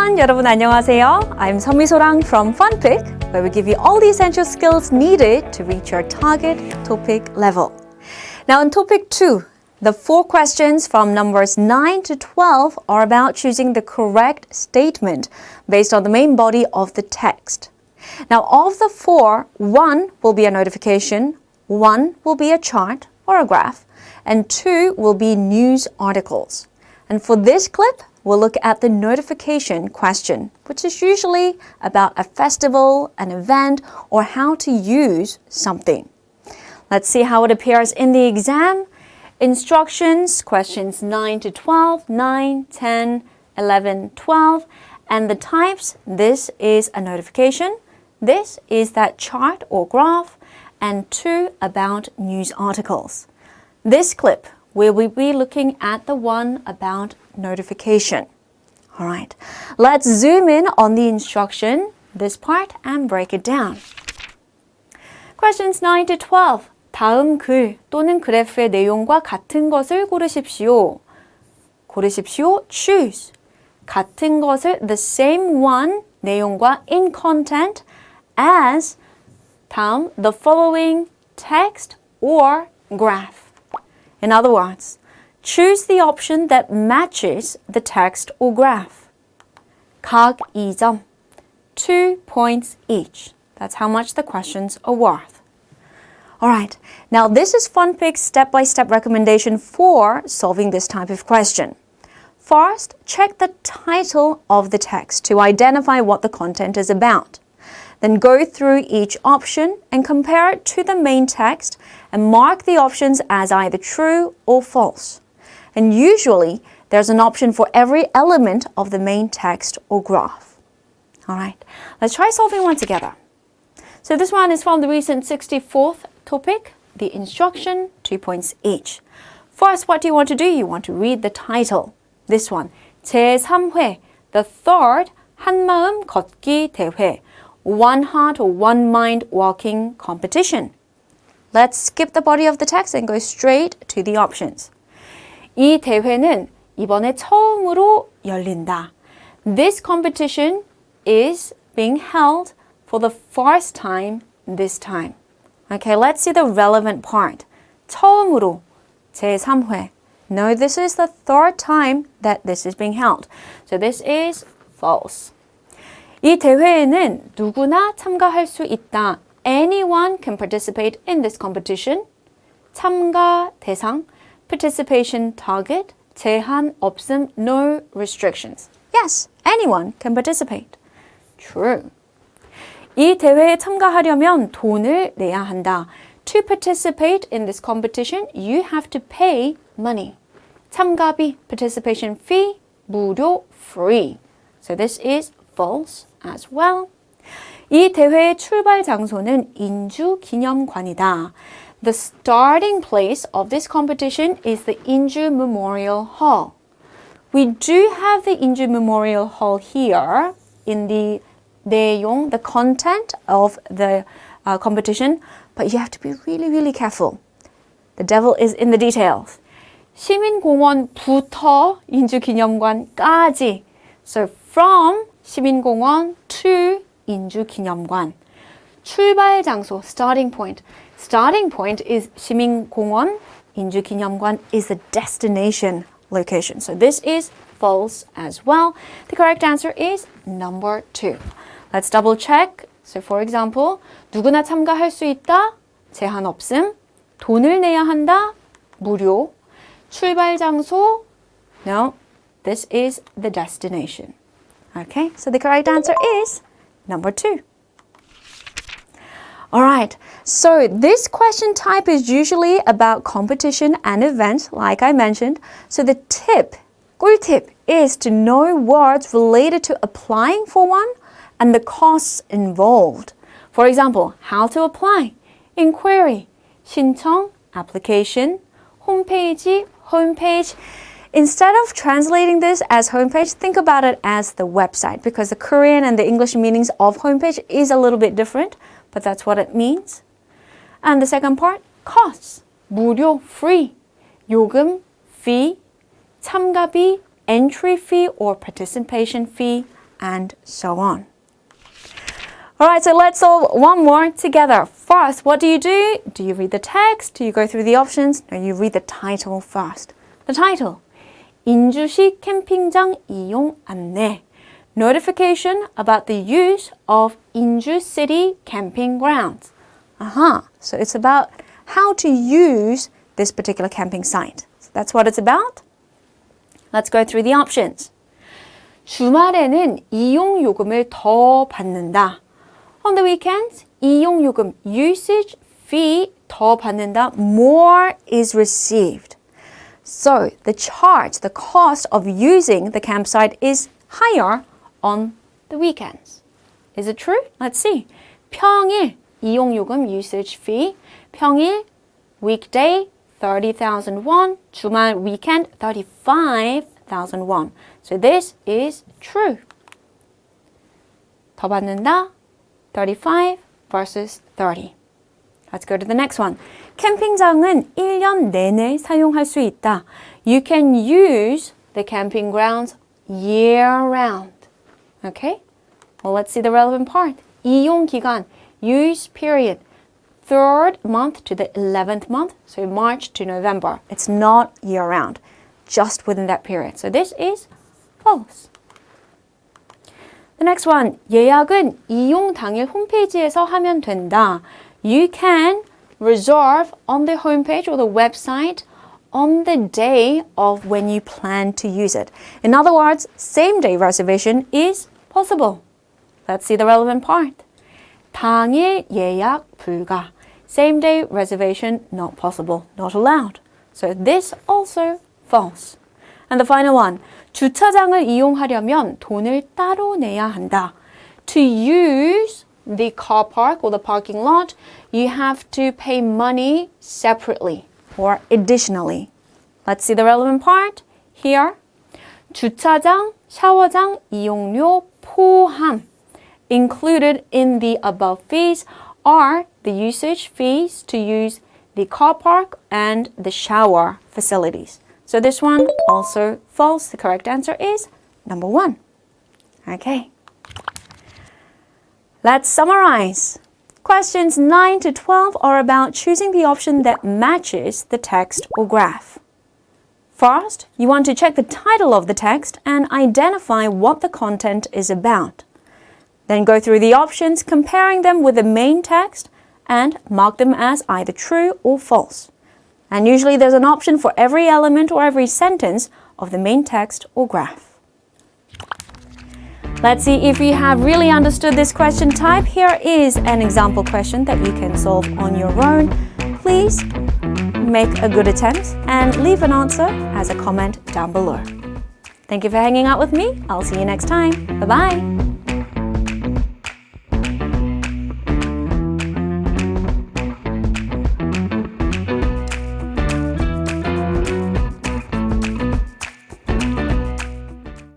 everyone, 여러분 안녕하세요. I'm 서미소랑 from FunPik, where we give you all the essential skills needed to reach your target TOPIK level. Now in Topic 2, the 4 questions from numbers 9 to 12 are about choosing the correct statement based on the main body of the text. Now of the 4, 1 will be a notification, 1 will be a chart or a graph, and 2 will be news articles. And for this clip, we'll look at the notification question, which is usually about a festival, an event, or how to use something. Let's see how it appears in the exam. Instructions, questions 9 to 12, 9, 10, 11, 12. And the types, this is a notification. This is that chart or graph. And 2 about news articles. This clip, we will be looking at the one about notification. All right, let's zoom in on the instruction, this part, and break it down. Questions 9 to 12. 다음 글 또는 그래프의 내용과 같은 것을 고르십시오. 고르십시오, choose. 같은 것을, the same one, 내용과 in content as 다음, the following text or graph. In other words, choose the option that matches the text or graph. 각 2점, 2 points each. That's how much the questions are worth. All right, now this is FunPik's step-by-step recommendation for solving this type of question. First, check the title of the text to identify what the content is about. Then go through each option and compare it to the main text and mark the options as either true or false. And usually, there's an option for every element of the main text or graph. All right, let's try solving one together. So this one is from the recent 64th topic, the instruction, 2 points each. First, what do you want to do? You want to read the title. This one, 제3회, the third 한마음 걷기 대회. One heart or one mind walking competition. Let's skip the body of the text and go straight to the options. 이 대회는 이번에 처음으로 열린다. This competition is being held for the first time this time. Okay, let's see the relevant part. 처음으로, 제3회. No, this is the third time that this is being held. So this is false. 이 대회에는 누구나 참가할 수 있다. Anyone can participate in this competition. 참가 대상, participation target, 제한 없음, no restrictions. Yes, anyone can participate. True. 이 대회에 참가하려면 돈을 내야 한다. To participate in this competition, you have to pay money. 참가비, participation fee, 무료, free. So this is false as well. 이 대회의 출발 장소는 인주 기념관이다. The starting place of this competition is the Inju Memorial Hall. We do have the Inju Memorial Hall here in the 내용, the content of the competition, but you have to be really, really careful. The devil is in the details. 시민공원부터 인주기념관까지. So from 시민공원 to 인주기념관. 출발 장소, starting point. Starting point is 시민공원. 인주기념관 is the destination location. So this is false as well. The correct answer is number 2. Let's double check. So for example, 누구나 참가할 수 있다. 제한 없음. 돈을 내야 한다. 무료. 출발 장소. No, this is the destination. Okay, so the correct answer is number 2. All right, so this question type is usually about competition and events, like I mentioned. So the tip, 꿀팁, is to know words related to applying for one and the costs involved. For example, how to apply, inquiry, 신청, application, homepage, homepage. Instead of translating this as homepage, think about it as the website because the Korean and the English meanings of homepage is a little bit different, but that's what it means. And the second part, costs. 무료, free. 요금, fee. 참가비, entry fee or participation fee. and so on. Alright, so let's solve one more together. First, what do? Do you read the text? Do you go through the options? No, you read the title first. The title. 인주시 캠핑장 이용 안내. Notification about the use of Inju City camping grounds. So it's about how to use this particular camping site. So that's what it's about. Let's go through the options. 주말에는 이용 요금을 더 받는다. On the weekends, 이용 요금, usage fee 더 받는다. More is received. So the charge, the cost of using the campsite is higher on the weekends. Is it true? Let's see. 평일, 이용 요금, usage fee. 평일, weekday, 30,000 won. 주말, weekend, 35,000 won. So this is true. 더 받는다. 35 versus 30. Let's go to the next one. 캠핑장은 1년 내내 사용할 수 있다. You can use the camping grounds year-round. Okay? Well, let's see the relevant part. 이용 기간, use period, 3rd month to the 11th month, so March to November. It's not year-round, just within that period. So this is false. The next one, 예약은 이용 당일 홈페이지에서 하면 된다. You can reserve on the homepage or the website on the day of when you plan to use it. In other words, same-day reservation is possible. Let's see the relevant part. 당일 예약 불가. Same-day reservation not possible, not allowed. So this also false. And the final one. 주차장을 이용하려면 돈을 따로 내야 한다. To use the car park or the parking lot, you have to pay money separately or additionally. Let's see the relevant part here. 주차장, 샤워장 이용료 포함. Included in the above fees are the usage fees to use the car park and the shower facilities. So this one also false. The correct answer is number 1. Okay. Let's summarize. Questions 9 to 12 are about choosing the option that matches the text or graph. First, you want to check the title of the text and identify what the content is about. Then go through the options, comparing them with the main text and mark them as either true or false. And usually there's an option for every element or every sentence of the main text or graph. Let's see if you have really understood this question type. Here is an example question that you can solve on your own. Please make a good attempt and leave an answer as a comment down below. Thank you for hanging out with me. I'll see you next time. Bye-bye.